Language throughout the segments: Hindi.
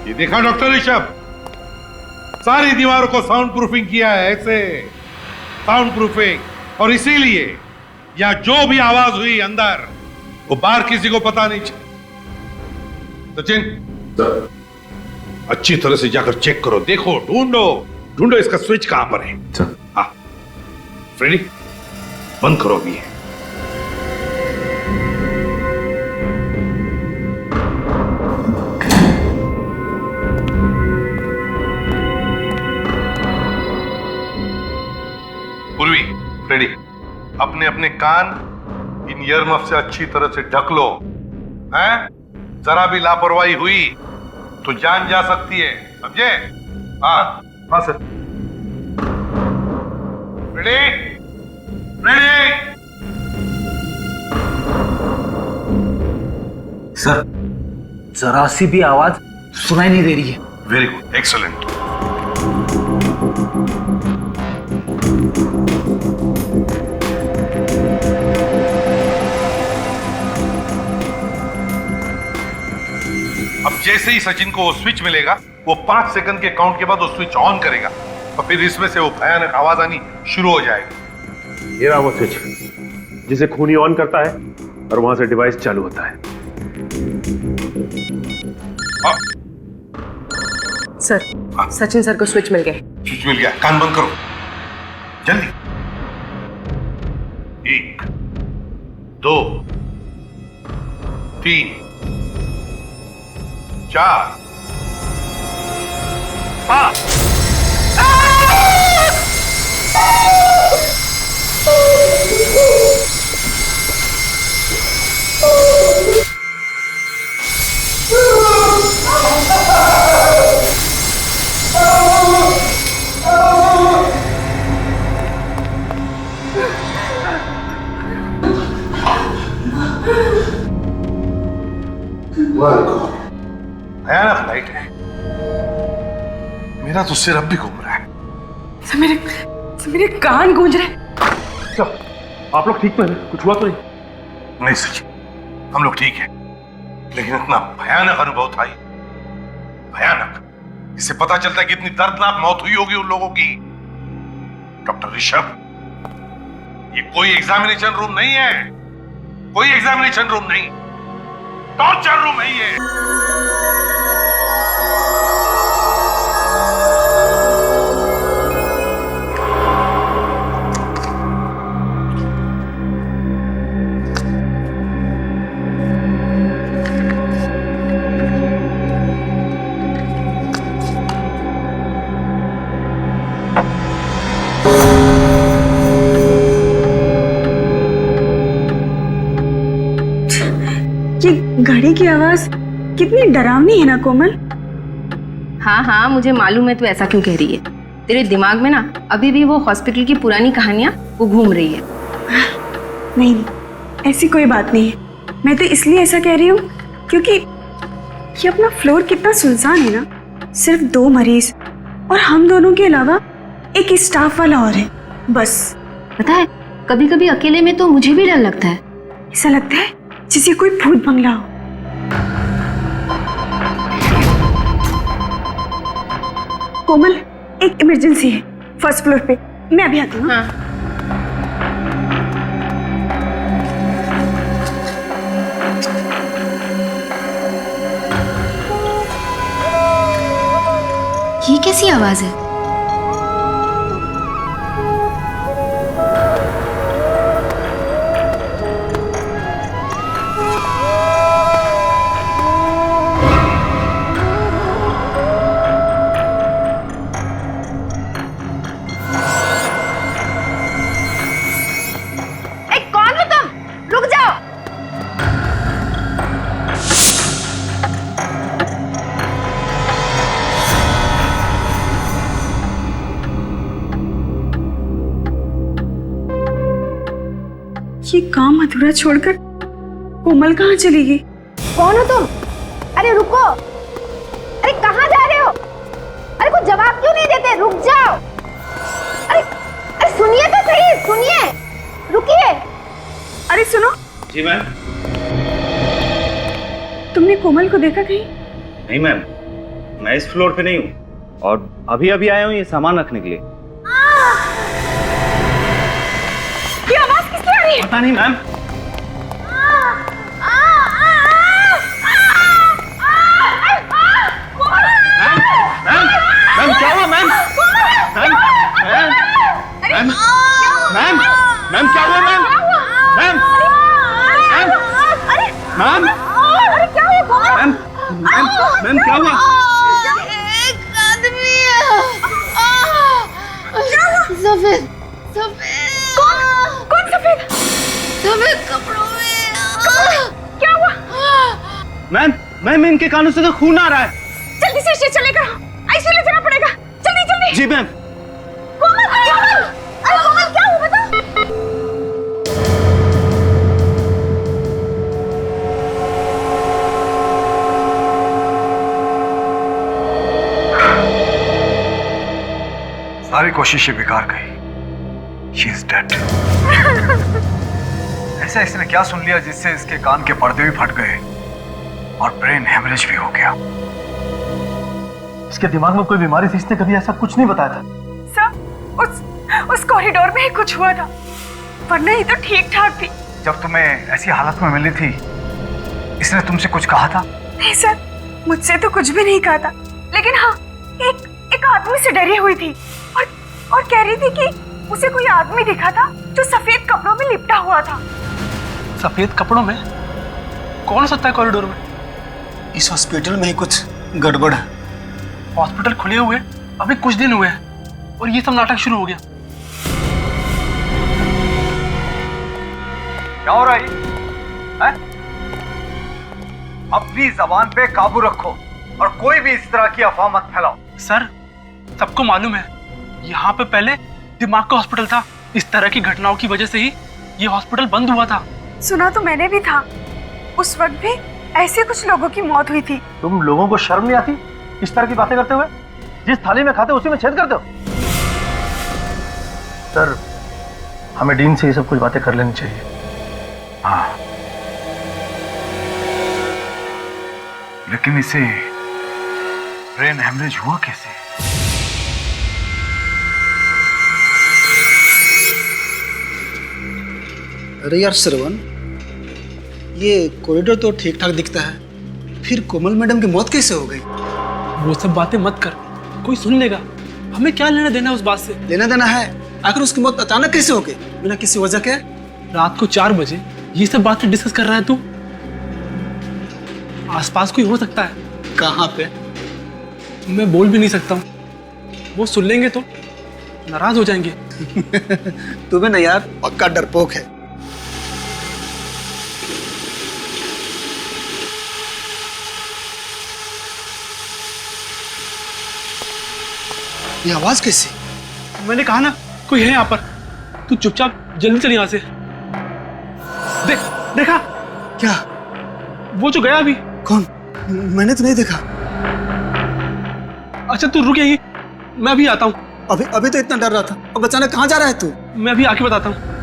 ये देखा डॉक्टर ऋषभ, सारी दीवारों को साउंड प्रूफिंग किया है, ऐसे साउंड प्रूफिंग। और इसीलिए या जो भी आवाज हुई अंदर, वो बाहर किसी को पता नहीं चला। सचिन, अच्छी तरह से जाकर चेक करो, देखो, ढूंढो इसका स्विच कहां पर है। हाँ फ्रेडी, बंद करो अभी। पूर्वी, फ्रेडी, अपने अपने कान इन ईयरमफ से अच्छी तरह से ढक लो, हैं? जरा भी लापरवाही हुई तो जान जा सकती है, समझे? हाँ सर। रेडी? सर, जरा सी भी आवाज सुनाई नहीं दे रही है। Very good, excellent. अब जैसे ही सचिन को वो स्विच मिलेगा, वो 5 सेकंड के काउंट के बाद वो स्विच ऑन करेगा और फिर इसमें से वो भयानक आवाज आनी शुरू हो जाएगी। ये रहा वो स्विच जिसे खूनी ऑन करता है और वहां से डिवाइस चालू होता है। सर, सचिन सर को स्विच मिल गया। स्विच मिल गया, कान बंद करो जल्दी। 1 2 3 4 5। भयानक लाइट है, मेरा तो सिर अब भी घूम रहा है। सर, मेरे कान गूंज रहे। क्या आप लोग ठीक तो हैं? कुछ हुआ तो नहीं? नहीं सचिन, हम लोग ठीक हैं, लेकिन इतना भयानक अनुभव था, भयानक। इससे पता चलता है कि इतनी दर्दनाक मौत हुई होगी उन लोगों की। डॉक्टर ऋषभ, ये कोई एग्जामिनेशन रूम नहीं है, कोई एग्जामिनेशन रूम नहीं, टॉर्चर रूम है ये। घड़ी की आवाज कितनी डरावनी है ना कोमल। हाँ, मुझे मालूम है तू ऐसा क्यों कह रही है। तेरे दिमाग में ना अभी भी वो हॉस्पिटल की पुरानी कहानियां वो घूम रही है। नहीं, ऐसी कोई बात नहीं है। मैं तो इसलिए ऐसा कह रही हूँ क्योंकि ये अपना फ्लोर कितना सुनसान है ना। सिर्फ 2 मरीज और हम दोनों के अलावा एक स्टाफ वाला और है, बस। पता है, कभी कभी अकेले में तो मुझे भी डर लगता है। ऐसा लगता है जैसे कोई भूत बंगला हो। कोमल, एक इमरजेंसी है 1st फ्लोर पे, मैं अभी आती हूँ। ये कैसी आवाज है? ये काम अधूरा छोड़कर कोमल कहाँ चली गई? कौन हो तुम? अरे रुको, अरे कहाँ जा रहे हो? अरे कुछ जवाब क्यों नहीं देते? रुक जाओ। अरे सुनिए तो सही, सुनिए, रुकिए। अरे सुनो। जी मैम। तुमने कोमल को देखा कहीं? नहीं मैम, मैं इस फ्लोर पे नहीं हूँ और अभी अभी आया हूँ ये सामान रखने के लिए। ये आवाज किसकी आ रही है? पता नहीं मैम। मैम क्या हुआ ma'am? Ma'am ma'am ma'am ma'am क्या हुआ ma'am? Ma'am ma'am ma'am ma'am ma'am क्या हुआ? एक आदमी सफेद सफेद कौन सफेद? सफेद कपड़ों में क्या हुआ? मैम मैम इनके कानों से तो खून आ रहा है। जल्दी से स्टेशन लेकर आओ, आईसीयू ले जाना पड़ेगा। जल्दी जल्दी। जी मैम। कोमल, अरे कोमल क्या हुआ बता? सारी कोशिशें बेकार गई। She is dead. ऐसा इसने क्या सुन लिया जिससे इसके कान के पर्दे भी फट गए और ब्रेन हेमरेज भी हो गया। इसके दिमाग में कोई बीमारी थी, इसने कभी ऐसा कुछ नहीं बताया था। सर उस कॉरिडोर में ही कुछ हुआ था, वरना ये तो ठीक ठाक थी। जब तुम्हें ऐसी हालत में मिली थी, इसने तुमसे कुछ कहा था? नहीं सर, मुझसे तो कुछ भी नहीं कहा था, लेकिन हाँ एक आदमी से डरी हुई थी और कह रही थी कि उसे कोई आदमी दिखा था जो सफेद कपड़ों में लिपटा हुआ था। सफेद कपड़ों में? कौन सकता है कॉरिडोर में? इस हॉस्पिटल में ही कुछ गड़बड़ है। हॉस्पिटल खुले हुए अभी कुछ दिन हुए हैं और ये सब नाटक शुरू हो गया। क्या हो रहा है? अपनी जबान पे काबू रखो और कोई भी इस तरह की अफवाह मत फैलाओ। सर सबको मालूम है यहाँ पे पहले दिमाग का हॉस्पिटल था। इस तरह की घटनाओं की वजह से ही ये हॉस्पिटल बंद हुआ था। सुना तो मैंने भी था, उस वक्त भी ऐसे कुछ लोगों की मौत हुई थी। तुम लोगों को शर्म नहीं आती इस तरह की बातें करते हुए? जिस थाली में खाते उसी में छेद करते हो। सर हमें डीन से ये सब कुछ बातें कर लेनी चाहिए। हाँ, लेकिन इसे ब्रेन हेमरेज हुआ कैसे? अरे यार श्रवण, ये कॉरिडोर तो ठीक ठाक दिखता है, फिर कोमल मैडम की मौत कैसे हो गई? वो सब बातें मत कर, कोई सुन लेगा। हमें क्या लेना देना है उस बात से? लेना देना है, आखिर उसकी मौत अचानक कैसे हो गई बिना किसी वजह के? रात को 4 बजे ये सब बातें डिस्कस कर रहा है तू? आसपास कोई हो सकता है। कहाँ पे? मैं बोल भी नहीं सकता हूँ, वो सुन लेंगे तो नाराज हो जाएंगे। तुम्हें ना यार पक्का डरपोक है। ये आवाज कैसी? मैंने कहा ना कोई है यहाँ पर। तू चुपचाप जल्दी चल यहाँ से। देख, देखा क्या? वो जो गया अभी। कौन? मैंने तो नहीं देखा। अच्छा तू रुक यहीं, मैं अभी आता हूँ। अभी तो इतना डर रहा था, अब अचानक कहाँ जा रहा है तू? मैं अभी आके बताता हूँ।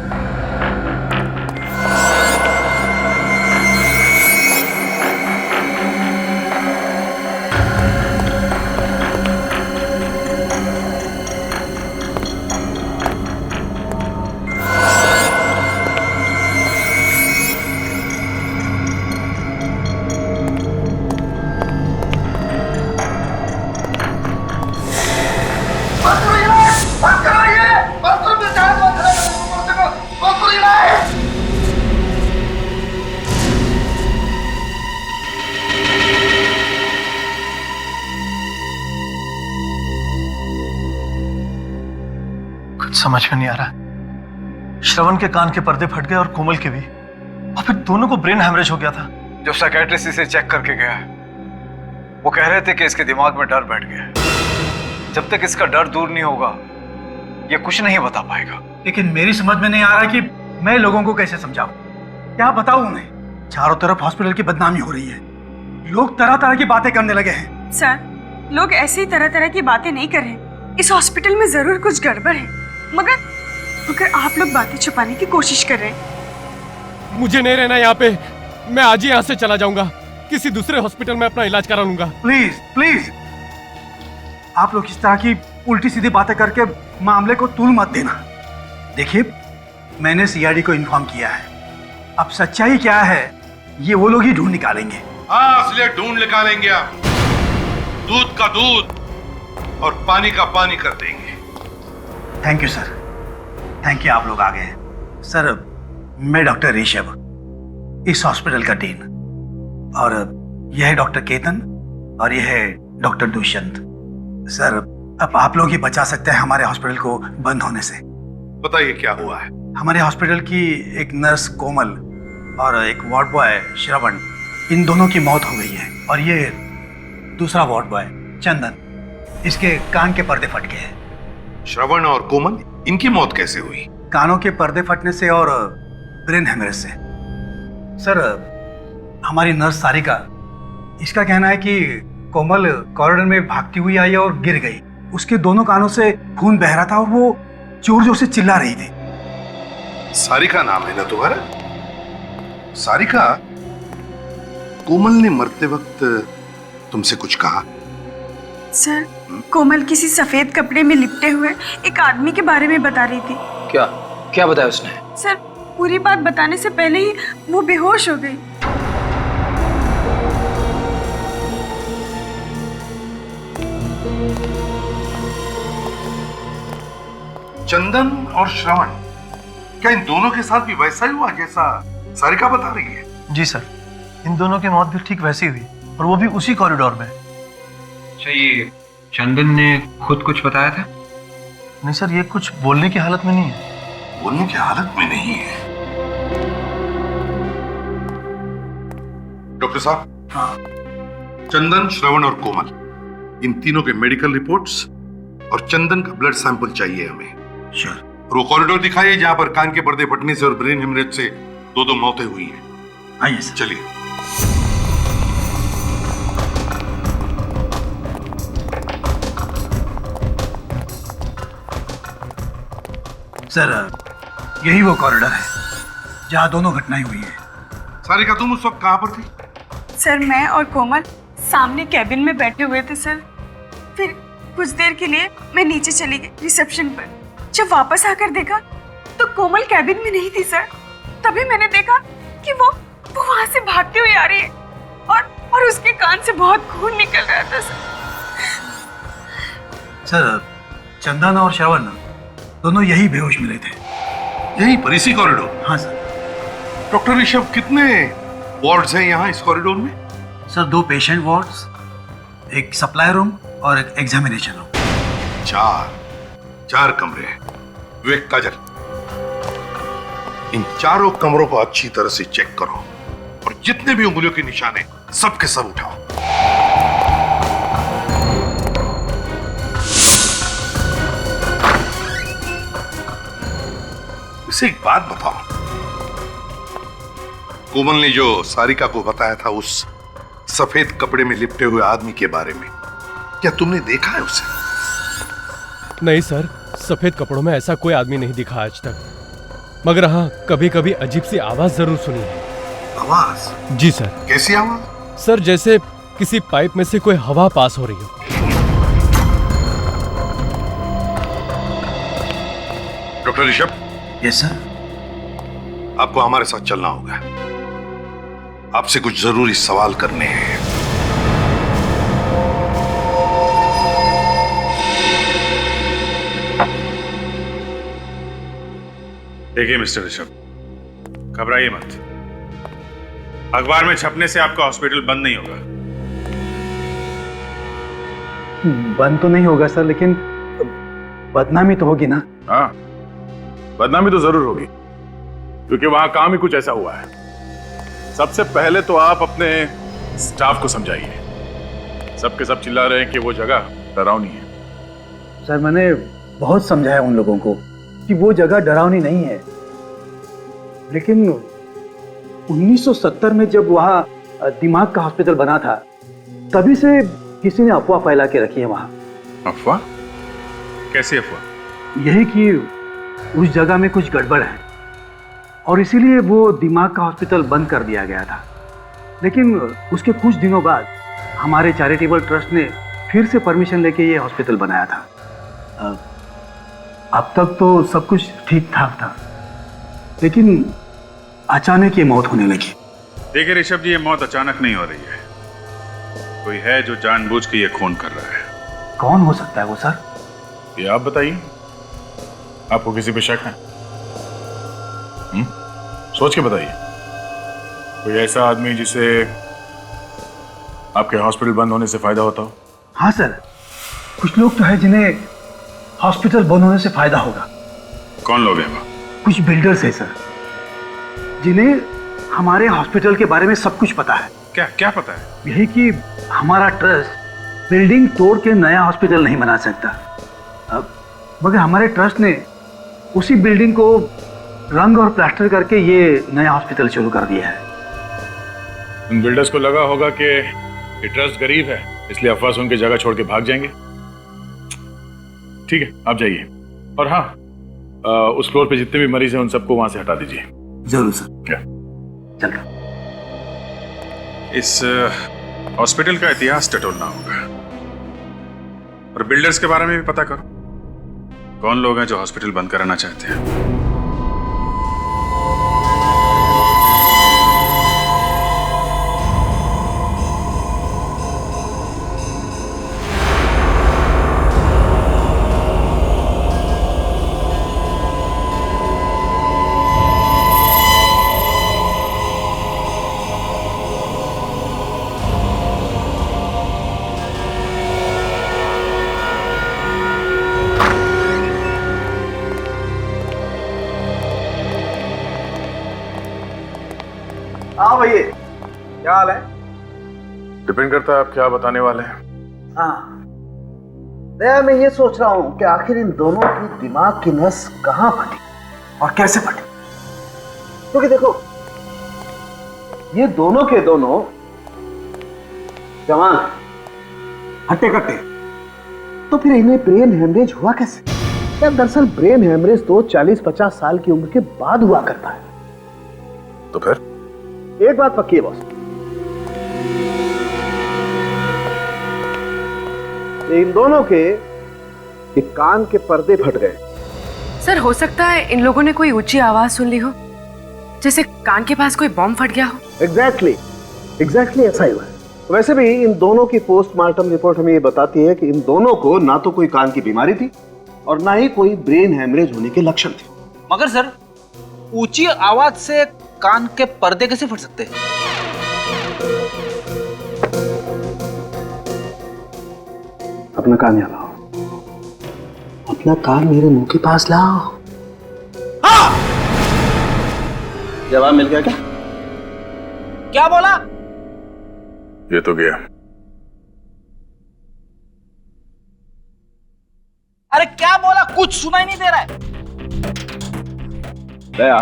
समझ में नहीं आ रहा। श्रवण के कान के पर्दे फट गए और कोमल के भी, और फिर दोनों को ब्रेन हैमरेज हो गया था। जो साइकियाट्रिस्ट इसे चेक करके गया है, वो कह रहे थे कि इसके दिमाग में डर बैठ गया है। जब तक इसका डर दूर नहीं होगा, ये कुछ नहीं बता पाएगा। लेकिन मेरी समझ में नहीं आ रहा कि मैं लोगों को कैसे समझाऊं, क्या बताऊं उन्हें? चारों तरफ हॉस्पिटल की बदनामी हो रही है, लोग तरह तरह की बातें करने लगे हैं। सर लोग ऐसे ही तरह तरह की बातें नहीं कर रहे। इस हॉस्पिटल में जरूर कुछ गड़बड़ है, मगर आप लोग बातें छुपाने की कोशिश कर रहे हैं। मुझे नहीं रहना यहाँ पे, मैं आज ही यहाँ से चला जाऊंगा, किसी दूसरे हॉस्पिटल में अपना इलाज करा लूंगा। प्लीज प्लीज आप लोग इस तरह की उल्टी सीधी बातें करके मामले को तूल मत देना। देखिए, मैंने सीआईडी को इन्फॉर्म किया है। अब सच्चाई क्या है ये वो लोग ही ढूंढ निकालेंगे। हाँ, इसलिए ढूंढ निकालेंगे आप। दूध का दूध और पानी का पानी कर देंगे। Thank you sir, thank you, आप लोग आ गए। सर, मैं डॉक्टर ऋषभ, इस हॉस्पिटल का डीन, और यह है डॉक्टर केतन और यह है डॉक्टर दुष्यंत। सर, अब आप लोग ही बचा सकते हैं हमारे हॉस्पिटल को बंद होने से। बताइए क्या हुआ है? हमारे हॉस्पिटल की एक नर्स कोमल और एक वार्ड बॉय श्रवण, इन दोनों की मौत हो गई है। और ये दूसरा वार्ड बॉय चंदन, इसके कान के पर्दे फट गए हैं। श्रवण और कोमल, इनकी मौत कैसे हुई? कानों के पर्दे फटने से और ब्रेन हेमरेज से। सर, हमारी नर्स सारिका, इसका कहना है कि कोमल कॉरिडोर में भागती हुई आई और गिर गई। उसके दोनों कानों से खून बह रहा था और वो जोर जोर से चिल्ला रही थी। सारिका नाम है ना तुम्हारा? सारिका, कोमल ने मरते वक्त तुमसे कुछ कहा? सर, कोमल किसी सफेद कपड़े में लिपटे हुए एक आदमी के बारे में बता रही थी। क्या क्या बताया उसने? सर, पूरी बात बताने से पहले ही वो बेहोश हो गई। चंदन और श्रवण, क्या इन दोनों के साथ भी वैसा ही हुआ जैसा सारिका बता रही है? जी सर, इन दोनों की मौत भी ठीक वैसी हुई, और वो भी उसी कॉरिडोर में। अच्छा, ये चंदन ने खुद कुछ बताया था? नहीं सर, ये कुछ बोलने की हालत में नहीं है। बोलने की हालत में नहीं है? डॉक्टर साहब। हाँ। चंदन, श्रवण और कोमल, इन तीनों के मेडिकल रिपोर्ट्स और चंदन का ब्लड सैंपल चाहिए हमें। श्योर। और वो कॉरिडोर दिखाइए जहां पर कान के पर्दे फटने से और ब्रेन हेमरेज से दो मौतें हुई हैं। आइए सर। चलिए। सर, यही वो कॉरिडोर है जहां दोनों घटनाएं हुई है। सारिका, तुम उस वक्त कहां पर थी? सर, मैं और कोमल सामने कैबिन में बैठे हुए थे सर। फिर कुछ देर के लिए मैं नीचे चली गई रिसेप्शन पर। जब वापस आकर देखा तो कोमल कैबिन में नहीं थी सर। तभी मैंने देखा कि वो वहां से भागती हुई आ रही है और उसके कान से बहुत खून निकल रहा था सर। सर, चंदन और श्रवण दोनों यही बेहोश मिले थे। यहीं पर, इसी कॉरिडोर? हाँ सर। डॉक्टर ऋषभ, कितने वार्ड्स हैं यहाँ इस कॉरिडोर में? सर, 2 पेशेंट वार्ड्स, एक सप्लाई रूम और एक एग्जामिनेशन रूम। चार कमरे हैं। विवेक, काजल, इन चारों कमरों को अच्छी तरह से चेक करो और जितने भी उंगलियों के निशान हैं सब के सब उठाओ। इसे एक बात बताओ, कोमल ने जो सारिका को बताया था उस सफेद कपड़े में लिपटे हुए आदमी के बारे में, क्या तुमने देखा है उसे? नहीं सर, सफेद कपड़ों में ऐसा कोई आदमी नहीं दिखा आज तक, मगर हाँ, कभी कभी अजीब सी आवाज जरूर सुनी है। आवाज? जी सर। कैसी आवाज? सर, जैसे किसी पाइप में से कोई हवा पास हो रही हो। डॉक्टर ऋषभ। Yes sir. आपको हमारे साथ चलना होगा। आपसे कुछ जरूरी सवाल करने हैं। देखिए मिस्टर ऋषभ, घबराइए मत। अखबार में छपने से आपका हॉस्पिटल बंद नहीं होगा। बंद तो नहीं होगा सर, लेकिन बदनामी तो होगी ना। हाँ, बदनामी तो जरूर होगी, क्योंकि वहां काम ही कुछ ऐसा हुआ है। सबसे पहले तो आप अपने स्टाफ को समझाइए। सबके सब चिल्ला रहे हैं कि वो जगह डरावनी है। सर, मैंने बहुत समझाया उन लोगों को कि वो जगह डरावनी नहीं है, लेकिन 1970 में जब वहाँ दिमाग का हॉस्पिटल बना था, तभी से किसी ने अफवाह फैला के रखी है वहाँ। अफवाह? कैसी अफवाह? यही कि उस जगह में कुछ गड़बड़ है और इसीलिए वो दिमाग का हॉस्पिटल बंद कर दिया गया था। लेकिन उसके कुछ दिनों बाद हमारे चैरिटेबल ट्रस्ट ने फिर से परमिशन लेके ये हॉस्पिटल बनाया था। अब तक तो सब कुछ ठीक ठाक था, लेकिन अचानक ये मौत होने लगी। देखिए ऋषभ जी, ये मौत अचानक नहीं हो रही है। कोई है जो जानबूझ के ये खून कर रहा है। कौन हो सकता है वो सर? ये आप बताइए, आपको किसी पे शक है? सोच के बताइए। कोई ऐसा आदमी जिसे आपके हॉस्पिटल बंद होने से फायदा होता हो? हाँ सर, कुछ लोग तो है जिन्हें हॉस्पिटल बंद होने से फायदा होगा। कौन लोग हैं वो? कुछ बिल्डर्स है सर, जिन्हें हमारे हॉस्पिटल के बारे में सब कुछ पता है। क्या क्या पता है? यही कि हमारा ट्रस्ट बिल्डिंग तोड़ के नया हॉस्पिटल नहीं बना सकता, मगर हमारे ट्रस्ट ने उसी बिल्डिंग को रंग और प्लास्टर करके ये नया हॉस्पिटल शुरू कर दिया है। उन बिल्डर्स को लगा होगा कि ये ट्रस्ट गरीब है, इसलिए अफवाह सुन के जगह छोड़ के भाग जाएंगे। ठीक है, आप जाइए। और हाँ, उस फ्लोर पे जितने भी मरीज हैं उन सबको वहां से हटा दीजिए। जरूर सर। क्या? चलो। इस हॉस्पिटल का इतिहास टटोलना होगा और बिल्डर्स के बारे में भी पता करो। कौन लोग हैं जो हॉस्पिटल बंद कराना चाहते हैं? हाँ भैया, क्या हाल है? डिपेंड करता है आप क्या बताने वाले हैं। हाँ दया, मैं ये सोच रहा हूँ कि आखिर इन दोनों की दिमाग की नस कहाँ फटी और कैसे फटी। क्योंकि देखो, ये दोनों के दोनों जवान हट्टे कट्टे, तो फिर इन्हें ब्रेन हेमरेज हुआ कैसे? यार दरअसल ब्रेन हेमरेज तो 40-50 साल की उम्र के बाद हुआ करता है। तो फिर एक बात पक्की है बॉस, इन दोनों के एक कान के पर्दे फट गए। सर, हो सकता है इन लोगों ने कोई ऊंची आवाज सुन ली हो, जैसे कान के पास कोई बॉम्ब फट गया हो। एग्जैक्टली ऐसा ही हुआ है। वैसे भी इन दोनों की पोस्टमार्टम रिपोर्ट हमें ये बताती है कि इन दोनों को ना तो कोई कान की बीमारी थी और ना ही कोई ब्रेन हेमरेज होने के लक्षण थे। मगर सर, ऊंची आवाज से कान के पर्दे कैसे फट सकते हैं? अपना कान यहाँ लाओ, अपना कान मेरे मुंह के पास लाओ। हाँ! जवाब मिल गया क्या? क्या बोला? ये तो गया। अरे क्या बोला? कुछ सुनाई नहीं दे रहा है। दया,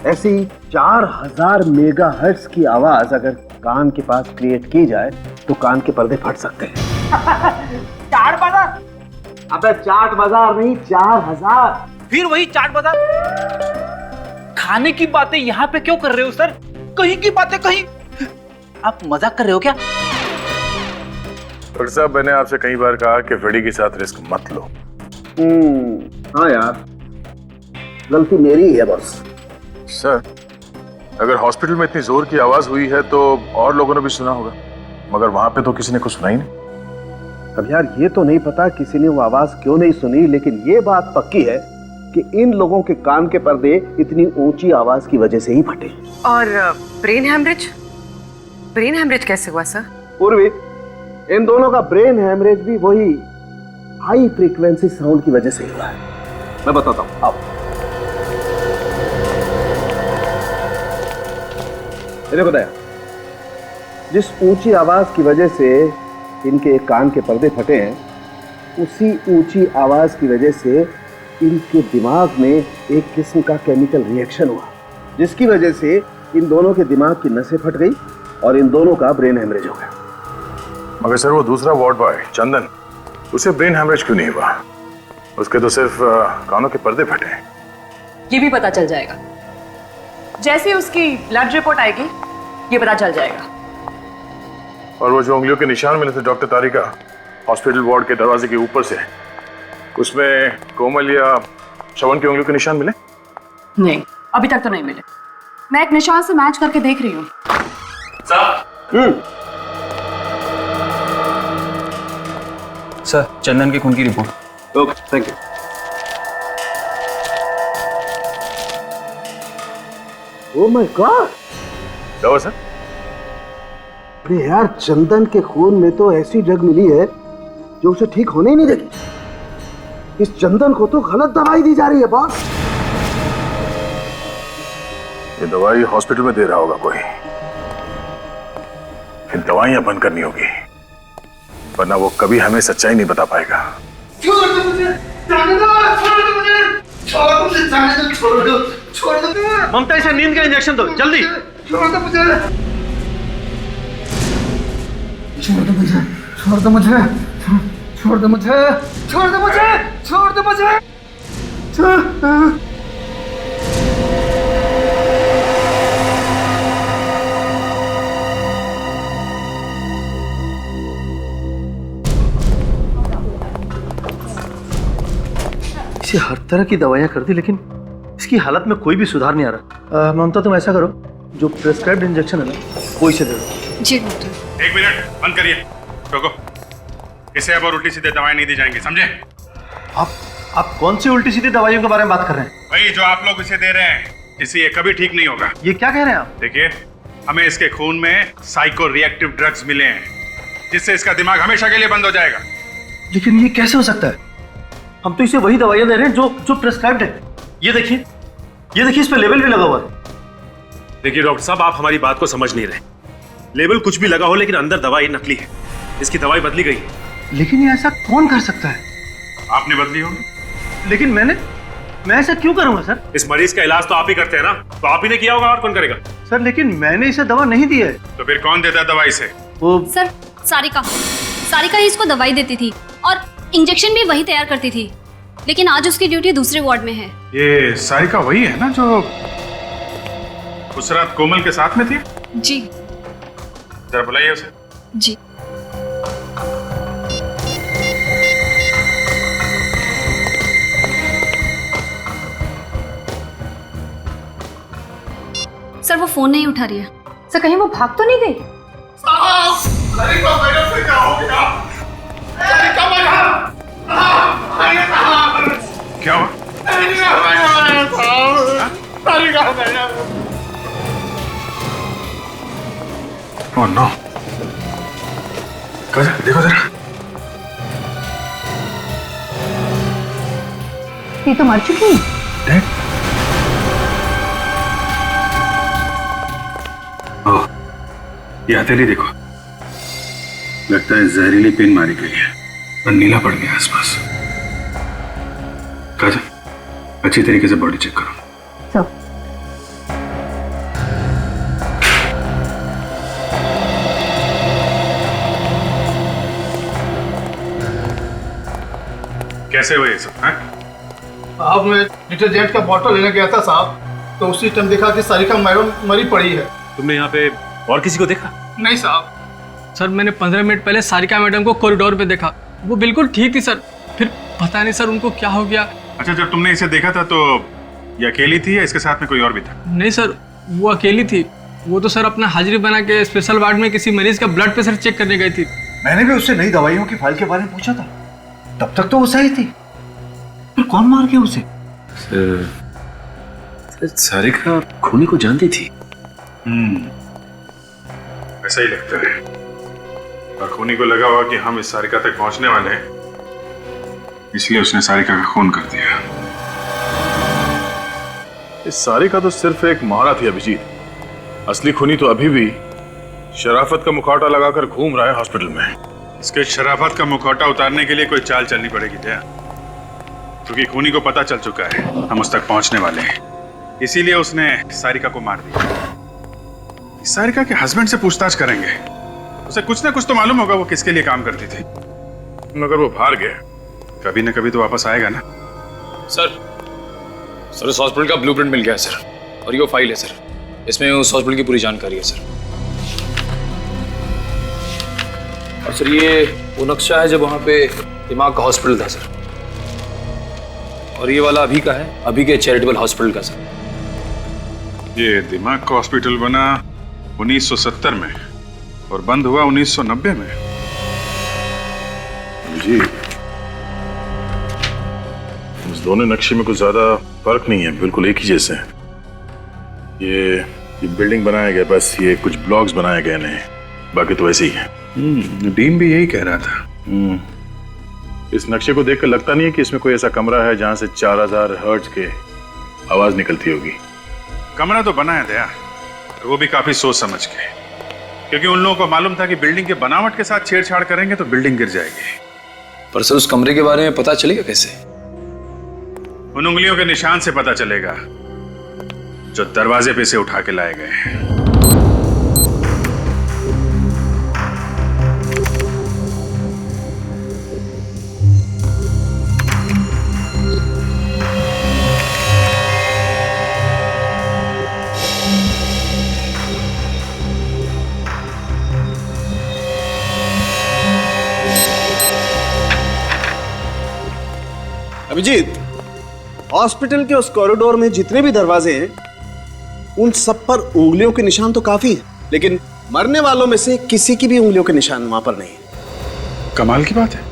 ऐसी 4000 मेगाहर्ट्ज की आवाज अगर कान के पास क्रिएट की जाए तो कान के पर्दे फट सकते हैं। चाट बाजार? अबे चाट बाजार नहीं, 4000। फिर वही चाट बाजार। खाने की बातें यहाँ पे क्यों कर रहे हो सर? कहीं की बातें कहीं। आप मजाक कर रहे हो क्या? डॉक्टर साहब, मैंने आपसे कई बार कहा कि फ्रेडी के साथ रिस्क मत लो। हाँ यार, गलती मेरी है बॉस। सर, अगर हॉस्पिटल में इतनी जोर की आवाज हुई है तो और लोगों ने भी सुना होगा, मगर वहां पे तो किसी ने कुछ सुना ही नहीं। अब यार ये तो नहीं पता किसी ने वो आवाज क्यों नहीं सुनी, लेकिन ये बात पक्की है कि इन लोगों के कान के पर्दे इतनी ऊंची आवाज की वजह से ही फटे। और ब्रेन हेमरेज? ब्रेन हेमरेज कैसे हुआ सर? पूर्वी, इन दोनों का ब्रेन हेमरेज भी वही हाई फ्रीक्वेंसी साउंड की वजह से हुआ है। मैं बताता हूं, आओ। देखो दया, जिस ऊंची आवाज की वजह से इनके कान के पर्दे फटे हैं, उसी ऊंची आवाज की वजह से इनके दिमाग में एक किस्म का केमिकल रिएक्शन हुआ, जिसकी वजह से इन दोनों के दिमाग की नसें फट गई और इन दोनों का ब्रेन हेमरेज हो गया। मगर सर, वो दूसरा वार्ड बॉय चंदन, उसे ब्रेन हेमरेज क्यों नहीं हुआ? उसके तो सिर्फ कानों के पर्दे फटे हैं। ये भी पता चल जाएगा, जैसे उसकी ब्लड रिपोर्ट आएगी ये पता चल जाएगा। और वो जो उंगलियों के निशान मिले थे डॉक्टर तारिका, हॉस्पिटल वार्ड के दरवाजे के ऊपर से उसमें कोमल या श्रवण की उंगलियों के निशान मिले? नहीं, अभी तक तो नहीं मिले। मैं एक निशान से मैच करके देख रही हूँ। सर, चंदन के खून की report. Okay, thank you. Oh my God! क्या हुआ सर? अरे यार, चंदन के खून में तो ऐसी ड्रग मिली है जो उसे ठीक होने ही नहीं देगी। इस चंदन को तो गलत दवाई दी जा रही है बॉस। ये दवाई हॉस्पिटल में दे रहा होगा कोई। ये दवाइयां बंद करनी होगी, वरना वो कभी हमें सच्चाई नहीं बता पाएगा। छोड़ दो मुझे, जाने दो, छोड़ दो मुझे, छोड़ दो मुझे, जाने दो, छोड़ दो, छोड़ दो। ममता, इसे नींद का इंजेक्शन दो, जल्दी। छोड़ दो मुझे, छोड़ दो मुझे, छोड़ दो मुझे, छोड़ दो मुझे, छोड़ दो मुझे, छोड़ दो मुझे, इसे हर तरह की दवाइयां कर दी, लेकिन इसकी हालत में कोई भी सुधार नहीं आ रहा। ममता, तुम ऐसा करो, जो प्रेस्क्राइब्ड इंजेक्शन है ना, वो इसे दे दो। जी डॉक्टर। एक मिनट, बंद करिए, रोको। इसे अब और उल्टी सीधे दवाएं नहीं दी जाएंगी, समझे? आप कौन सी उल्टी सीधी दवाइयों के बारे में बात कर रहे हैं? वही जो आप लोग इसे दे रहे हैं, इससे ये कभी ठीक नहीं होगा। ये क्या कह रहे हैं आप? देखिए, हमें इसके खून में साइको रिएक्टिव ड्रग्स मिले हैं, जिससे इसका दिमाग हमेशा के लिए बंद हो जाएगा। लेकिन ये कैसे हो सकता है? हम तो इसे वही दवाइयां दे रहे हैं जो प्रेस्क्राइब्ड है। ये देखिए, इस पे लेबल भी लगा हुआ है। देखिए डॉक्टर साहब, आप हमारी बात को समझ नहीं रहे। लेबल कुछ भी लगा हो, लेकिन अंदर दवाई नकली है। इसकी दवाई बदली गई है। लेकिन ये ऐसा कौन कर सकता है? आपने बदली होगी। लेकिन मैं ऐसा क्यों करूंगा सर? इस मरीज का इलाज तो आप ही करते हैं ना, तो आप ही ने किया होगा, और कौन करेगा? सर, लेकिन मैंने इसे दवा नहीं दी है। तो फिर कौन देता है दवाई से? वो सर, सारिका ही इसको दवाई देती थी और इंजेक्शन भी वही तैयार करती थी, लेकिन आज उसकी ड्यूटी दूसरे वार्ड में है। ये सारिका वही है ना जो उस रात कोमल के साथ में थी? जी। जरा बुलाइए उसे। जी। सर, वो फोन नहीं उठा रही है। सर, कहीं वो भाग तो नहीं गई? सारिका मैडम से क्या हो गया? सारिका मैडम, क्या हुआ? सारिका मैडम। ओह नो, देखो जरा। ये तो मर चुकी है। ओह, ये हथेली देखो, लगता है जहरीली पिन मारी गई है और नीला पड़ गया आसपास। काजल, अच्छी तरीके से बॉडी चेक करो। कैसे हुए ये सब? साहब, मैं डिटर्जेंट का बॉटल लेने गया था साहब, तो उसी टाइम देखा कि सारिका मैडम मरी पड़ी है। तुमने यहाँ पे और किसी को देखा? नहीं साहब। सर, मैंने 15 मिनट पहले सारिका मैडम को कॉरिडोर पे देखा। वो बिल्कुल ठीक थी सर, फिर पता नहीं सर उनको क्या हो गया। अच्छा, जब तुमने इसे देखा था तो ये अकेली थी या इसके साथ में कोई और भी था? नहीं सर, वो अकेली थी। वो तो सर अपना हाजिरी बना के स्पेशल वार्ड में किसी मरीज का ब्लड प्रेशर चेक करने गई थी। मैंने भी उससे नई दवाइयों की फाइल के बारे में पूछा था, तब तक तो वो सही थी। फिर कौन मार गया उसे? सारिका खूनी को जानती थी। ऐसा ही लगता है। और खूनी को लगा हुआ कि हम इस सारिका तक पहुंचने वाले हैं, इसलिए उसने सारिका का खून कर दिया। इस सारिका तो सिर्फ एक मोहरा थी अभिजीत। असली खूनी तो अभी भी शराफत का मुखौटा लगाकर घूम रहा है हॉस्पिटल में। इसके शराफत का मुखौटा उतारने के लिए कोई चाल चलनी पड़ेगी क्या? क्योंकि खूनी को पता चल चुका है हम उस तक पहुंचने वाले हैं, इसीलिए उसने सारिका को मार दिया। सारिका के हस्बैंड से पूछताछ करेंगे, उसे कुछ ना कुछ तो मालूम होगा वो किसके लिए काम करती थी। मगर वो भाग गया, कभी ना कभी तो वापस आएगा ना। सर, इस हॉस्पिटल का ब्लूप्रिंट मिल गया है सर, और ये फाइल है सर, इसमें उस हॉस्पिटल की पूरी जानकारी है सर। और सर, ये वो नक्शा है जब वहाँ पे दिमाग का हॉस्पिटल था सर, और ये वाला अभी का है, अभी के चैरिटेबल हॉस्पिटल का सर। ये दिमाग का हॉस्पिटल बना 1970 में और बंद हुआ 1990 में। जी, इस दोनों नक्शे में कुछ ज्यादा फर्क नहीं है, बिल्कुल एक ही जैसे हैं। ये बिल्डिंग बनाया गया, बस ये कुछ ब्लॉक्स बनाए गए नहीं, बाकी तो ऐसे ही है। डीन भी यही कह रहा था। इस नक्शे को देखकर लगता नहीं है कि इसमें कोई ऐसा कमरा है जहां से 4000 हर्ट्ज के आवाज निकलती होगी। कमरा तो बना है दया, वो भी काफी सोच समझ के, क्योंकि उन लोगों को मालूम था कि बिल्डिंग के बनावट के साथ छेड़छाड़ करेंगे तो बिल्डिंग गिर जाएगी। पर सर उस कमरे के बारे में पता चलेगा कैसे? उन उंगलियों के निशान से पता चलेगा जो दरवाजे पे से उठा के लाए गए हैं। अभिजीत, हॉस्पिटल के उस कॉरिडोर में जितने भी दरवाजे हैं उन सब पर उंगलियों के निशान तो काफी है, लेकिन मरने वालों में से किसी की भी उंगलियों के निशान वहां पर नहीं है। कमाल की बात है,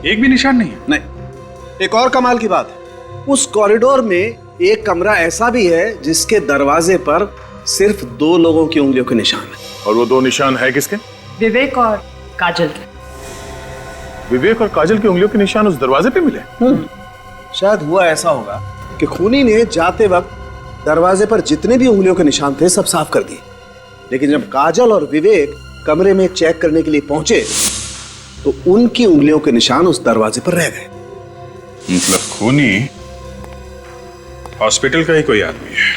एक भी निशान नहीं है। नहीं, एक और कमाल की बात है, उस कॉरिडोर में एक कमरा ऐसा भी है जिसके दरवाजे पर सिर्फ 2 लोगों की उंगलियों के निशान है। और वो 2 निशान है किसके? विवेक और काजल के। विवेक और काजल की उंगलियों के निशान उस दरवाजे पे मिले? शायद हुआ ऐसा होगा कि खूनी ने जाते वक्त दरवाजे पर जितने भी उंगलियों के निशान थे सब साफ कर दिए, लेकिन जब काजल और विवेक कमरे में चेक करने के लिए पहुंचे तो उनकी उंगलियों के निशान उस दरवाजे पर रह गए। मतलब खूनी हॉस्पिटल का ही कोई आदमी है,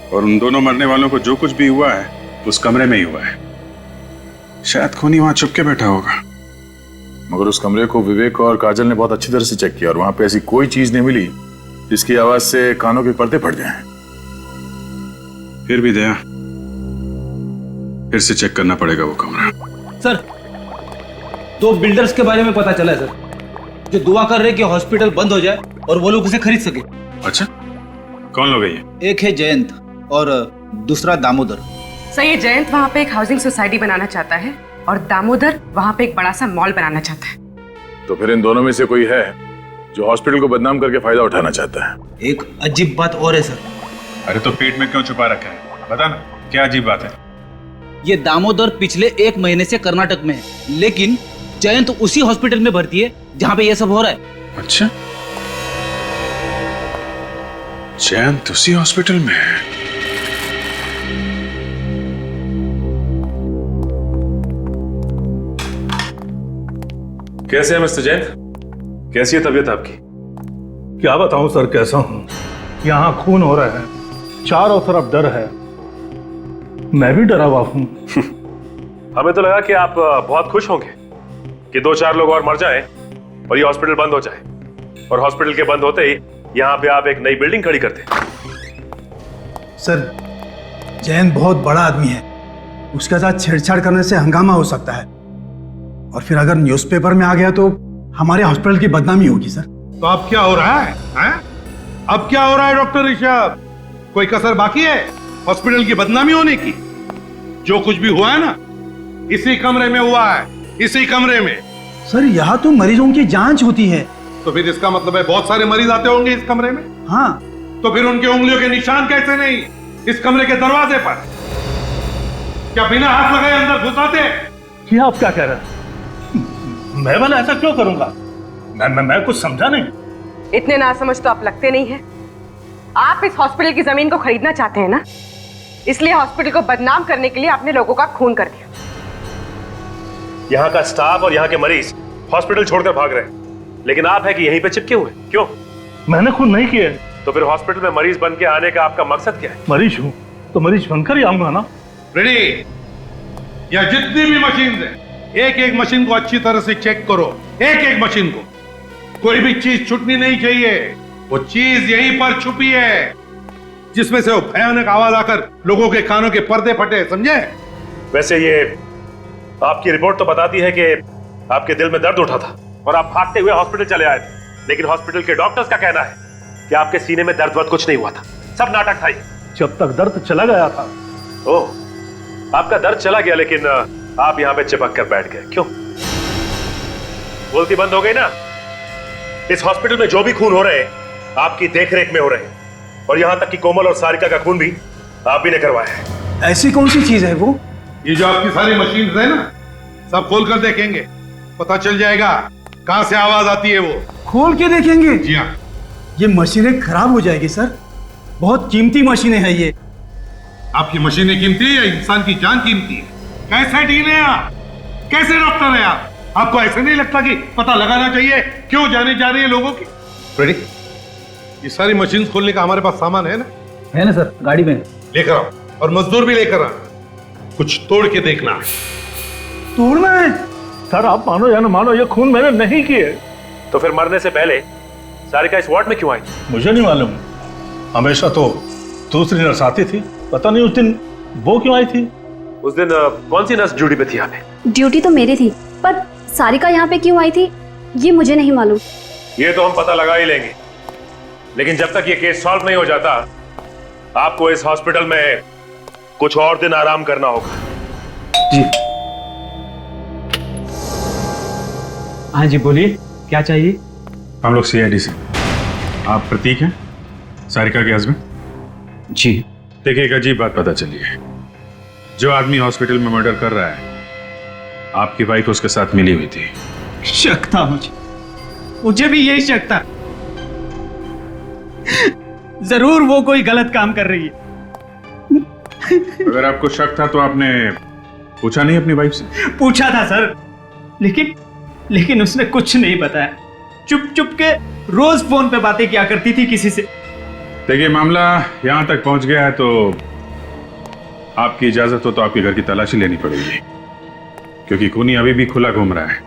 और उन दोनों मरने वालों को जो कुछ भी हुआ है उस कमरे में ही हुआ है। शायद खूनी वहां छुप के बैठा होगा। मगर उस कमरे को विवेक और काजल ने बहुत अच्छी तरह से चेक किया और वहां पे ऐसी कोई चीज नहीं मिली जिसकी आवाज से कानों के पर्दे फट जाएं। फिर भी दया, फिर से चेक करना पड़ेगा वो कमरा। सर, 2 बिल्डर्स के बारे में पता चला है सर, जो दुआ कर रहे कि हॉस्पिटल बंद हो जाए और वो लोग उसे खरीद सके। अच्छा, कौन लोग हैं ये? एक है जयंत और दूसरा दामोदर। सर, ये जयंत वहाँ पे एक हाउसिंग सोसाइटी बनाना चाहता है और दामोदर वहाँ पे एक बड़ा सा मॉल बनाना चाहता है। तो फिर इन दोनों में से कोई है जो हॉस्पिटल को बदनाम करके फायदा उठाना चाहता है। एक अजीब बात और है सर। अरे तो पेट में क्यों छुपा रखा है, बता ना, क्या अजीब बात है? ये दामोदर पिछले 1 महीने से कर्नाटक में है, लेकिन जयंत उसी हॉस्पिटल में भर्ती है जहाँ पे ये सब हो रहा है। अच्छा, जयंत उसी हॉस्पिटल में है। कैसे है मिस्टर जैन? कैसी है तबीयत आपकी? क्या बताऊं सर, कैसा हूं। यहाँ खून हो रहा है, चारों तरफ डर है, मैं भी डरा हुआ हूं। हमें तो लगा कि आप बहुत खुश होंगे कि 2-4 लोग और मर जाएं और ये हॉस्पिटल बंद हो जाए, और हॉस्पिटल के बंद होते ही यहाँ पे आप एक नई बिल्डिंग खड़ी करते। सर, जयंत बहुत बड़ा आदमी है, उसके साथ छेड़छाड़ करने से हंगामा हो सकता है, और फिर अगर न्यूज़पेपर में आ गया तो हमारे हॉस्पिटल की बदनामी होगी सर। तो अब क्या हो रहा है, अब क्या हो रहा है डॉक्टर ऋषभ? कोई कसर बाकी है हॉस्पिटल की बदनामी होने की? जो कुछ भी हुआ है ना, इसी कमरे में हुआ है, इसी कमरे में। सर, यहाँ तो मरीजों की जांच होती है। तो फिर इसका मतलब है बहुत सारे मरीज आते होंगे इस कमरे में। हाँ, तो फिर उनके उंगलियों के निशान कैसे नहीं इस कमरे के दरवाजे पर? क्या बिना हाथ लगाए अंदर घुस आते? ये आप क्या कह रहे हैं? मैं भला ऐसा क्यों करूंगा? मैं कुछ समझा नहीं। इतने नासमझ तो आप लगते नहीं हैं। आप इस हॉस्पिटल की जमीन को खरीदना चाहते हैं ना, इसलिए हॉस्पिटल को बदनाम करने के लिए आपने लोगों का खून कर दिया। यहाँ का स्टाफ और यहाँ के मरीज हॉस्पिटल छोड़कर भाग रहे हैं, लेकिन आप है कि यहीं पे चिपके हुए। क्यों? मैंने खून नहीं किया। तो फिर हॉस्पिटल में मरीज बन के आने का आपका मकसद क्या है? मरीज हूं तो मरीज बनकर ही आऊंगा ना। रेडी, या जितनी भी मशीन है, एक एक मशीन को अच्छी तरह से चेक करो, एक एक मशीन को। कोई भी चीज छूटनी नहीं चाहिए। वो चीज यहीं पर छुपी है जिसमें से वो भयानक आवाज आकर लोगों के कानों के पर्दे फटे, समझे? वैसे ये आपकी रिपोर्ट तो बताती है कि आपके दिल में दर्द उठा था और आप भागते हुए हॉस्पिटल चले आए थे, लेकिन हॉस्पिटल के डॉक्टर्स का कहना है कि आपके सीने में दर्द कुछ नहीं हुआ था, सब नाटक था ये। जब तक दर्द चला गया था। ओह, आपका दर्द चला गया, लेकिन आप यहां पे चिपक कर बैठ गए, क्यों? बोलती बंद हो गई ना? इस हॉस्पिटल में जो भी खून हो रहे हैं आपकी देखरेख में हो रहे हैं, और यहां तक कि कोमल और सारिका का खून भी आप ही ने करवाया है। ऐसी कौन सी चीज है वो? ये जो आपकी सारी मशीन है ना, सब खोल कर देखेंगे, पता चल जाएगा कहां से आवाज आती है। वो खोल के देखेंगे? जी हाँ। ये मशीनें खराब हो जाएगी सर, बहुत कीमती मशीनें हैं ये। आपकी मशीनें कीमती है या इंसान की जान कीमती है? कैसे डीन है आप? कैसे डॉक्टर है आप? आपको ऐसे नहीं लगता कि पता लगाना चाहिए क्यों जाने जा रही है लोगों की? रेडी? ये सारी मशीन खोलने का हमारे पास सामान है ना? है ना सर, गाड़ी में लेकर आओ, और मजदूर भी लेकर आओ। कुछ तोड़ के देखना है। तोड़ना है? सर आप मानो या ना मानो, ये खून मैंने नहीं किए। तो फिर मरने से पहले सारिका इस वार्ड में क्यों आई? मुझे नहीं मालूम, हमेशा तो दूसरी नर्स आती थी, पता नहीं उस दिन वो क्यों आई थी। उस दिन कौन सी नर्स ड्यूटी पे थी यहाँ पे? ड्यूटी तो मेरी थी, पर सारिका यहाँ पे क्यों आई थी ये मुझे नहीं मालूम। ये तो हम पता लगा ही लेंगे, लेकिन जब तक ये केस सॉल्व नहीं हो जाता आपको इस हॉस्पिटल में कुछ और दिन आराम करना होगा। जी हाँ जी, बोलिए क्या चाहिए? हम लोग सीआईडी से। आप प्रतीक हैं, सारिका के हस्बैंड? जी। देखिए, एक अजीब बात पता चली है। जो आदमी हॉस्पिटल में मर्डर कर रहा है, आपकी वाइफ उसके साथ मिली हुई थी। शक था मुझे भी यही शक था। जरूर वो कोई गलत काम कर रही है। अगर आपको शक था तो आपने पूछा नहीं अपनी वाइफ से? पूछा था सर, लेकिन उसने कुछ नहीं बताया। चुप चुप के रोज फोन पे बातें किया करती थी किसी से। देखिए, मामला यहां तक पहुंच गया है तो आपकी इजाजत हो तो आपके घर की तलाशी लेनी पड़ेगी, क्योंकि खूनी अभी भी खुला घूम रहा है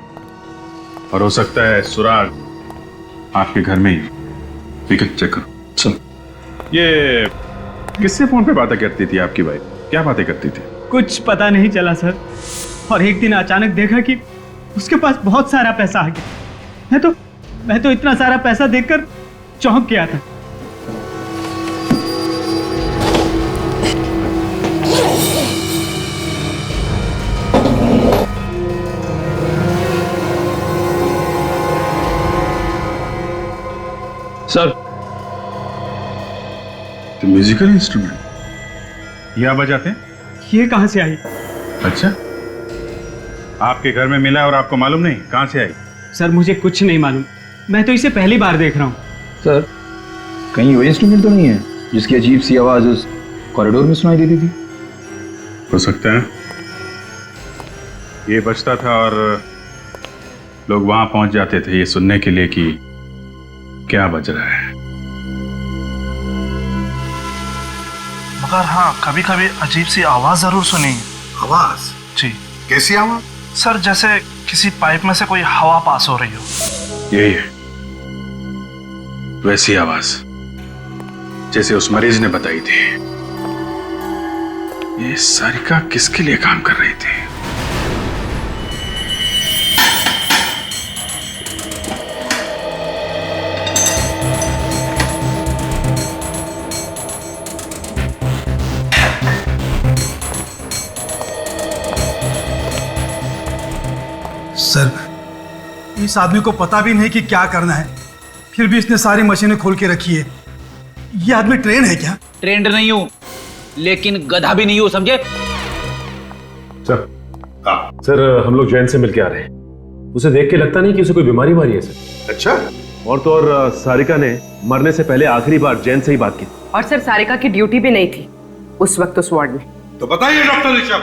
और हो सकता है सुराग आपके घर में ही। ठीक है, चेक करो। चलो। ये किससे फोन पे बातें करती थी आपकी वाइफ? क्या बातें करती थी? कुछ पता नहीं चला सर, और एक दिन अचानक देखा कि उसके पास बहुत सारा पैसा आ गया। मैं तो इतना सारा पैसा देखकर चौंक गया था। सर, तो म्यूजिकल इंस्ट्रूमेंट ये आप बजाते हैं? ये कहां से आई? अच्छा, आपके घर में मिला और आपको मालूम नहीं? कहां से आई? सर मुझे कुछ नहीं मालूम, मैं तो इसे पहली बार देख रहा हूँ। सर, कहीं वो इंस्ट्रूमेंट तो नहीं है जिसकी अजीब सी आवाज उस कॉरिडोर में सुनाई देती थी? हो सकता है ये बजता था और लोग वहां पहुंच जाते थे ये सुनने के लिए कि क्या बज रहा है। मगर हाँ, कभी कभी अजीब सी आवाज जरूर सुनी। आवाज? जी। कैसी आवाज? सर, जैसे किसी पाइप में से कोई हवा पास हो रही हो। यही है, वैसी आवाज जैसे उस मरीज ने बताई थी। ये सारिका किसके लिए काम कर रही थी? सर, इस आदमी को पता भी नहीं कि क्या करना है, फिर भी इसने सारी मशीनें खोल के रखी है। ये आदमी ट्रेन है क्या? ट्रेंड नहीं हूं, लेकिन गधा भी नहीं हूं, समझे? सर, सर हम लोग जैन से मिलके आ रहे हैं। उसे देख के लगता नहीं कि उसे कोई बीमारी मारी है सर। अच्छा। और तो और सारिका ने मरने से पहले आखिरी बार जैन से ही बात की। और सर, सारिका की ड्यूटी भी नहीं थी उस वक्त उस वार्ड में। तो बताइए डॉक्टर ऋषभ,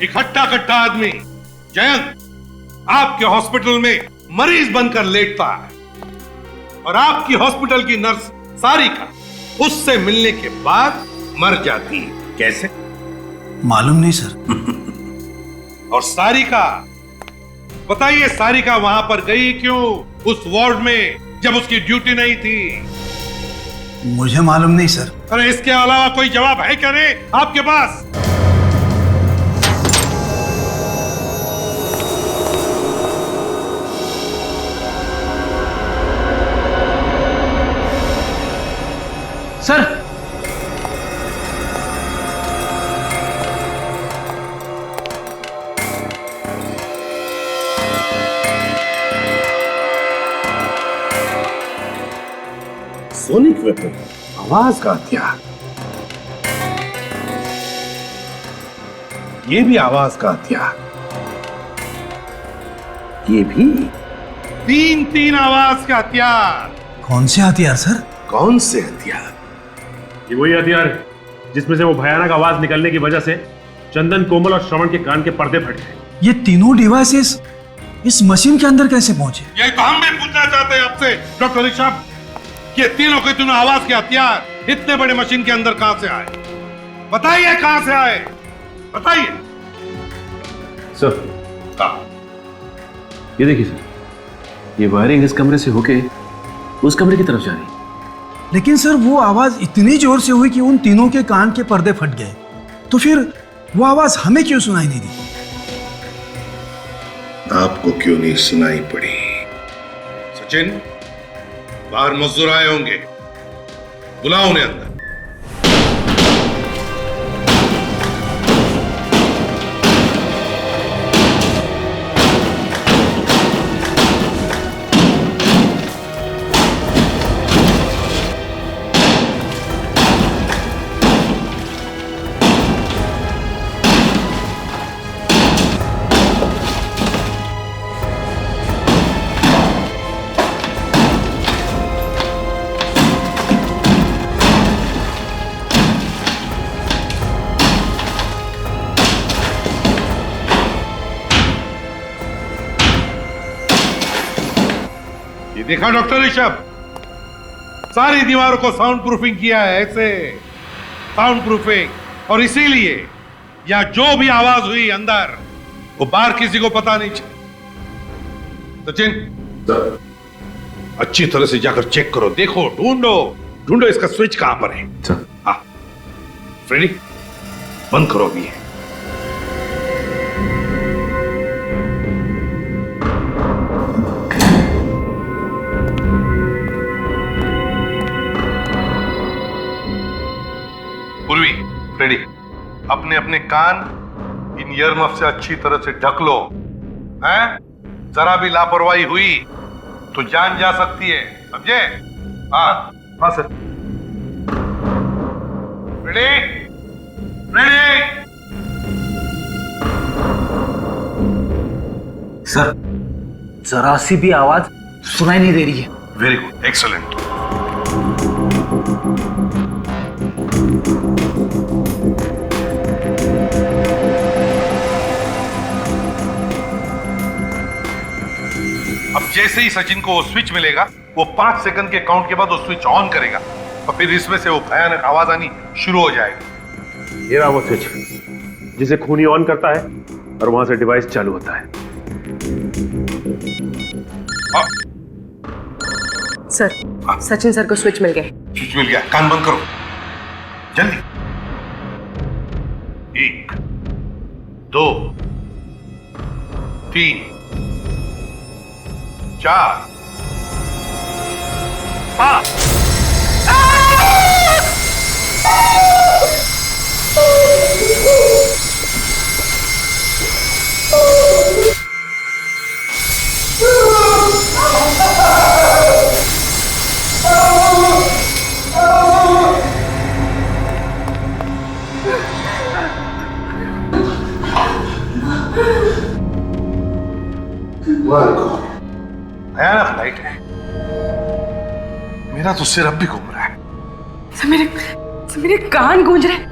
इकट्ठा कट्टा आदमी जयंत आपके हॉस्पिटल में मरीज बनकर लेटता है, और आपकी हॉस्पिटल की नर्स सारिका उससे मिलने के बाद मर जाती है। कैसे? मालूम नहीं सर। और सारिका, बताइए सारिका वहां पर गई क्यों उस वार्ड में जब उसकी ड्यूटी नहीं थी? मुझे मालूम नहीं सर। अरे इसके अलावा कोई जवाब है क्या नहीं आपके पास? सर सोनिक वेपन, आवाज का हथियार, ये भी आवाज का हथियार, ये भी तीन आवाज के हथियार। कौन से हथियार सर? कौन से हथियार? ये वही हथियार है जिसमें से वो भयानक आवाज निकलने की वजह से चंदन, कोमल और श्रवण के कान के पर्दे फट गए। ये तीनों डिवाइसेस इस मशीन के अंदर कैसे पहुंचे? यही तो हम भी पूछना चाहते हैं आपसे डॉक्टर ऋषभ, ये तीनों के तीनों आवाज के हथियार इतने बड़े मशीन के अंदर कहां से आए? बताइए कहां से आए, बताइए। सर ये देखिए सर, ये वायरिंग इस कमरे से होके उस कमरे की तरफ जा रही है। लेकिन सर वो आवाज इतनी जोर से हुई कि उन तीनों के कान के पर्दे फट गए, तो फिर वो आवाज हमें क्यों सुनाई नहीं दी? आपको क्यों नहीं सुनाई पड़ी? सचिन, बाहर मजदूर आए होंगे, बुलाओ उन्हें अंदर। देखा डॉक्टर ऋषभ, सारी दीवारों को साउंड प्रूफिंग किया है, ऐसे साउंड प्रूफिंग, और इसीलिए या जो भी आवाज हुई अंदर वो बाहर किसी को पता नहीं चला। सचिन, अच्छी तरह से जाकर चेक करो, देखो, ढूंढो इसका स्विच कहां पर है। हाँ फ्रेडी, बंद करो अभी। पूर्वी, फ्रेडी, अपने अपने कान इन ईयरमफ से अच्छी तरह से ढक लो, हैं? जरा भी लापरवाही हुई तो जान जा सकती है, समझे? हाँ हाँ सर। Freddy, Freddy. सर जरा सी भी आवाज सुनाई नहीं दे रही है। Very good, excellent. अब जैसे ही सचिन को वो स्विच मिलेगा, वो 5 सेकंड के काउंट के बाद वो स्विच ऑन करेगा और फिर इसमें से वो भयानक आवाज आनी शुरू हो जाएगी। ये रहा वो स्विच जिसे खूनी ऑन करता है और वहां से डिवाइस चालू होता है। सर, सचिन सर को स्विच मिल गया। स्विच मिल गया, कान बंद करो जल्दी। 1 2 3 4 5। भयानक लाइट है, मेरा तो सिर अब भी घूम रहा है। सर मेरे कान गूंज रहे हैं।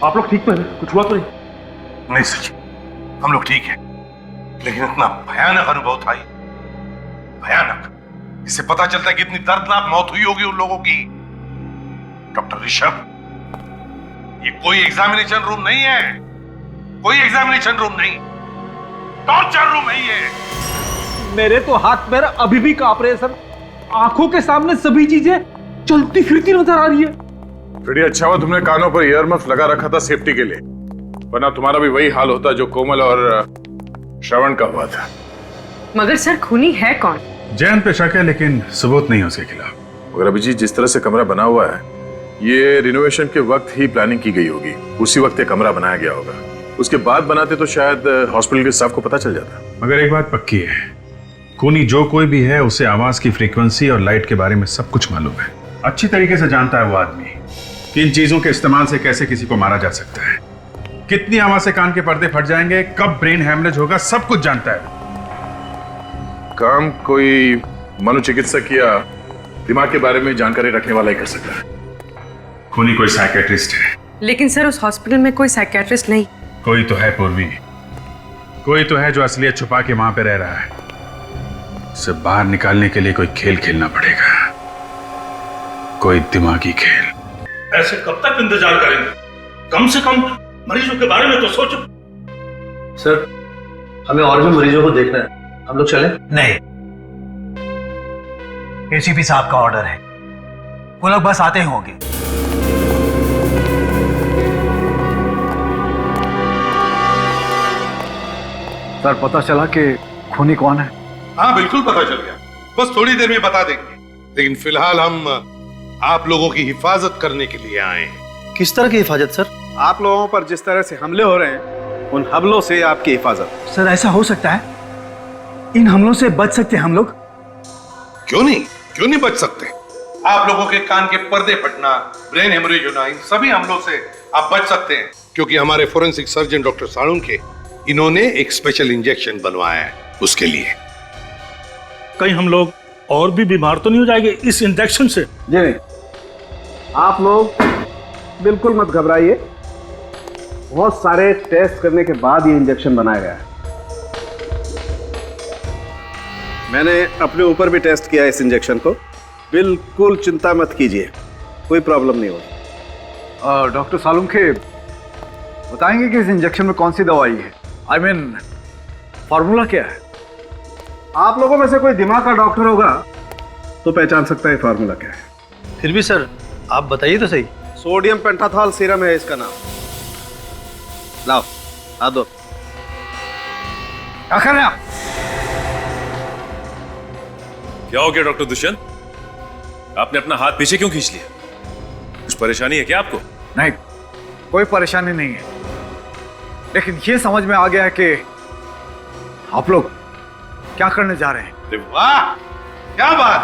आप लोग ठीक तो हैं? कुछ हुआ तो नहीं? नहीं सचिन, हम लोग ठीक हैं, लेकिन इतना भयानक अनुभव था, भयानक। इससे पता चलता है कि इतनी दर्दनाक मौत हुई होगी उन लोगों की। डॉक्टर ऋषभ, ये कोई एग्जामिनेशन रूम नहीं है, कोई एग्जामिनेशन रूम नहीं, टॉर्चर रूम है ये। मेरे तो हाथ पैर अभी भी कांप रहे हैं सर, आंखों के सामने सभी चीजें चलती फिरती नजर आ रही है। फ्रेडी, अच्छा हुआ तुमने कानों पर ईयरमफ लगा रखा था सेफ्टी के लिए, वरना तुम्हारा भी वही हाल होता जो कोमल और श्रवण का हुआ था। मगर सर, खूनी है कौन? जैन पे शक है, लेकिन सबूत नहीं है उसके खिलाफ। मगर अभिजीत जिस तरह से कमरा बना हुआ है, ये रिनोवेशन के वक्त ही प्लानिंग की गई होगी। उसी वक्त ये कमरा बनाया गया होगा। उसके बाद बनाते तो शायद हॉस्पिटल के स्टाफ को पता चल जाता। मगर एक बात पक्की है, खूनी जो कोई भी है उसे आवाज की फ्रीक्वेंसी और लाइट के बारे में सब कुछ मालूम है। अच्छी तरीके से जानता है वो आदमी कि इन चीजों के इस्तेमाल से कैसे किसी को मारा जा सकता है, कितनी आवाज से कान के पर्दे फट जाएंगे, कब ब्रेन हैमरेज होगा, सब कुछ जानता है। काम कोई मनोचिकित्सक या दिमाग के बारे में जानकारी रखने वाला ही कर सकता है। खूनी कोई साइकेट्रिस्ट है। लेकिन सर उस हॉस्पिटल में कोई साइकेट्रिस्ट नहीं। कोई तो है पूर्वी, कोई तो है जो असलियत छुपा के वहां पे रह रहा है। उसे बाहर निकालने के लिए कोई खेल खेलना पड़ेगा, कोई दिमागी खेल। ऐसे कब तक इंतजार करेंगे? कम से कम मरीजों के बारे में तो सोचो। सर हमें और भी मरीजों को देखना है, हम लोग चलें? नहीं, एसीपी साहब का ऑर्डर है, वो लोग बस आते ही होंगे। सर पता चला कि खूनी कौन है? हाँ बिल्कुल पता चल गया, बस थोड़ी देर में बता देंगे। लेकिन फिलहाल हम आप लोगों की हिफाजत करने के लिए आए हैं। किस तरह की हिफाजत सर? आप लोगों पर जिस तरह से हमले हो रहे हैं, उन हमलों से आपकी हिफाजत। सर ऐसा हो सकता है, इन हमलों से बच सकते हम लोग? क्यों नहीं बच सकते? आप लोगों के कान के पर्दे फटना, ब्रेन हेमरेज होना, इन सभी हमलों से आप बच सकते हैं, क्योंकि हमारे फोरेंसिक सर्जन डॉक्टर साळुंखे इन्होंने एक स्पेशल इंजेक्शन बनवाया है उसके लिए। कहीं हम लोग और भी बीमार तो नहीं हो जाएंगे इस इंजेक्शन से? जी नहीं, आप लोग बिल्कुल मत घबराइए। बहुत सारे टेस्ट करने के बाद ये इंजेक्शन बनाया गया है। मैंने अपने ऊपर भी टेस्ट किया इस इंजेक्शन को। बिल्कुल चिंता मत कीजिए, कोई प्रॉब्लम नहीं होगी। डॉक्टर सालुंखे बताएंगे कि इस इंजेक्शन में कौन सी दवाई है? आई मीन फॉर्मूला क्या है? आप लोगों में से कोई दिमाग का डॉक्टर होगा तो पहचान सकता है फार्मूला क्या है। फिर भी सर आप बताइए तो सही। सोडियम पेंटाथॉल सीरम है इसका नाम। लाओ आ दो। क्या हो गया डॉक्टर दुष्यंत? आपने अपना हाथ पीछे क्यों खींच लिया? कुछ परेशानी है क्या आपको? नहीं, कोई परेशानी नहीं है, लेकिन ये समझ में आ गया है कि आप लोग क्या करने जा रहे हैं। वाह क्या बात,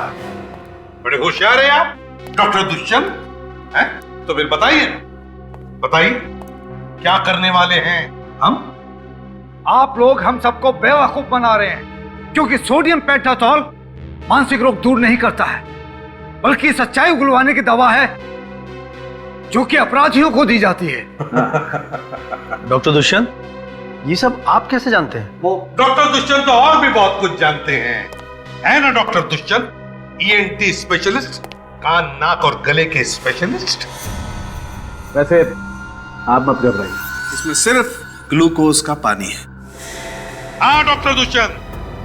बड़े होशियार हैं आप डॉक्टर दुष्यंत। हैं? तो फिर बताइए क्या करने वाले हैं हम? आप लोग हम सबको बेवकूफ बना रहे हैं, क्योंकि सोडियम पेंटाथॉल मानसिक रोग दूर नहीं करता है, बल्कि सच्चाई उगलवाने की दवा है जो कि अपराधियों को दी जाती है। डॉक्टर दुष्यंत ये सब आप कैसे जानते हैं? वो डॉक्टर दुष्यंत तो और भी बहुत कुछ जानते हैं, है ना डॉक्टर दुष्यंत? ENT स्पेशलिस्ट, कान नाक और गले के स्पेशलिस्ट। वैसे आप मत घबराइए, इसमें सिर्फ ग्लूकोज का पानी है। हाँ डॉक्टर दुष्यंत,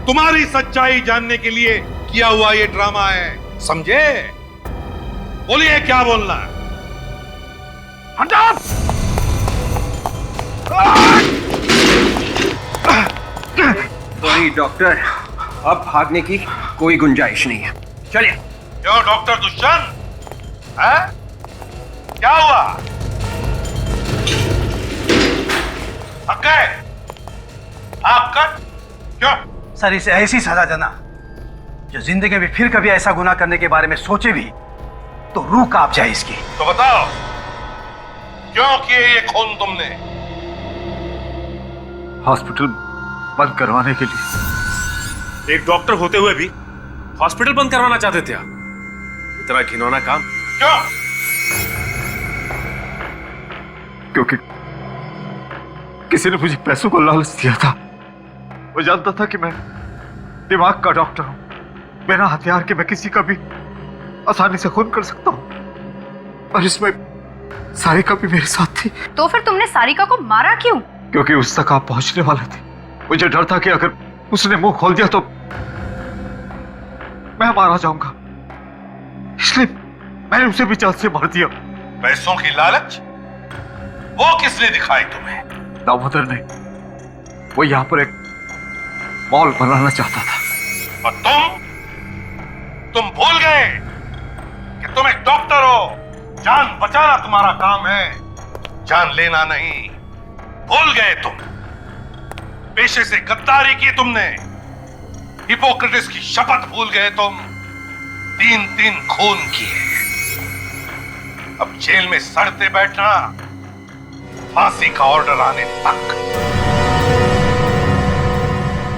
तुम्हारी सच्चाई जानने के लिए किया हुआ ये ड्रामा है, समझे? बोलिए क्या बोलना है? सॉरी डॉक्टर, अब भागने की कोई गुंजाइश नहीं है, चलिए। क्यों डॉक्टर दुष्यंत, है? क्या हुआ? थक गए? आपका क्यों? सर इसे ऐसी सजा देना जो जिंदगी में फिर कभी ऐसा गुनाह करने के बारे में सोचे भी तो रूह कांप जाए इसकी। तो बताओ क्यों किए ये खून तुमने? हॉस्पिटल बंद करवाने के लिए। एक डॉक्टर होते हुए भी हॉस्पिटल बंद करवाना चाहते थे आप? इतना घिनौना काम क्यों? क्योंकि किसी ने मुझे पैसों को लालच दिया था। वो जानता था कि मैं दिमाग का डॉक्टर हूं, बिना हथियार के मैं किसी का भी आसानी से खून कर सकता हूं, और इसमें सारिका भी मेरे साथ थी। तो फिर तुमने सारिका को मारा क्यों? क्योंकि उस तक आप पहुंचने वाले थे। मुझे डर था कि अगर उसने मुंह खोल दिया तो मैं मारा जाऊंगा, इसलिए मैंने उसे भी जान से मार दिया। पैसों की लालच वो किसने दिखाई तुम्हें? दामोदर ने। वो यहां पर एक मॉल बनाना चाहता था। और तुम भूल गए जान बचाना तुम्हारा काम है, जान लेना नहीं। भूल गए तुम, पेशे से गद्दारी की तुमने, हिपोक्रेटिस की शपथ भूल गए तुम, 3-3 खून किए। अब जेल में सड़ते बैठना, फांसी का ऑर्डर आने तक।